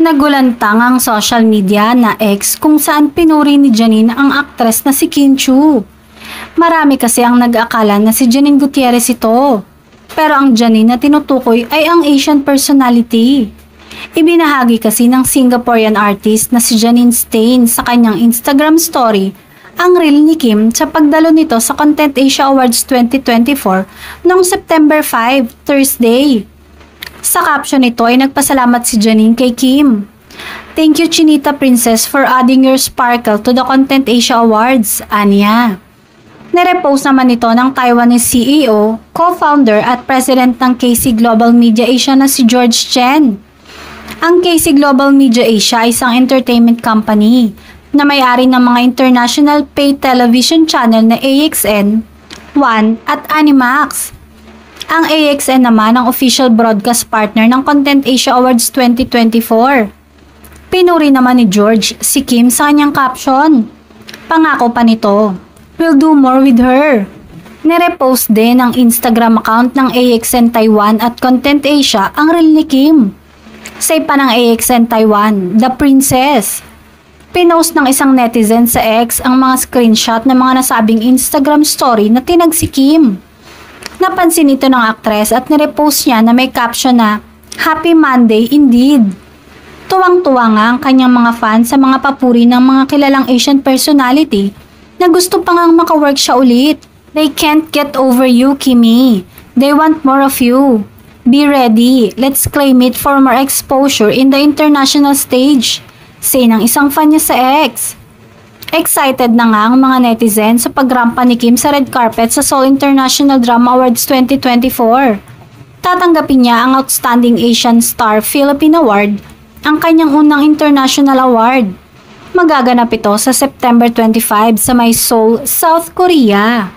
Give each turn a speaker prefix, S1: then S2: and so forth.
S1: Nagulantang ang social media na X kung saan pinuri ni Janine ang aktres na si Kim Chiu. Marami kasi ang nag-akala na si Janine Gutierrez ito. Pero ang Janine na tinutukoy ay ang Asian personality. Ibinahagi kasi ng Singaporean artist na si Janine Stain sa kanyang Instagram story ang reel ni Kim sa pagdalo nito sa Content Asia Awards 2024 noong September 5, Thursday. Sa caption nito ay nagpasalamat si Janine kay Kim. "Thank you Chinita Princess for adding your sparkle to the Content Asia Awards," anya. Nirepost naman ito ng Taiwanese CEO, co-founder at president ng KC Global Media Asia na si George Chen. Ang KC Global Media Asia ay isang entertainment company na may-ari ng mga international paid television channel na AXN, One at Animax. Ang AXN naman ang official broadcast partner ng Content Asia Awards 2024. Pinuri naman ni George si Kim sa kanyang caption. Pangako pa nito, "We'll do more with her." Nirepost din ang Instagram account ng AXN Taiwan at Content Asia ang reel ni Kim. Say pa ng AXN Taiwan, "The Princess." Pinost ng isang netizen sa X ang mga screenshot ng mga nasabing Instagram story na tinag si Kim. Napansin ito ng aktres at nirepost niya na may caption na, "Happy Monday indeed." Tuwang-tuwa nga ang kanyang mga fans sa mga papuri ng mga kilalang Asian personality na gusto pa ngang maka-work siya ulit. "They can't get over you, Kimi. They want more of you. Be ready. Let's claim it for more exposure in the international stage," say ng isang fan niya sa X. Excited na nga ang mga netizen sa pagrampa ni Kim sa red carpet sa Seoul International Drama Awards 2024. Tatanggapin niya ang Outstanding Asian Star Philippine Award, ang kanyang unang international award. Magaganap ito sa September 25 sa may Seoul, South Korea.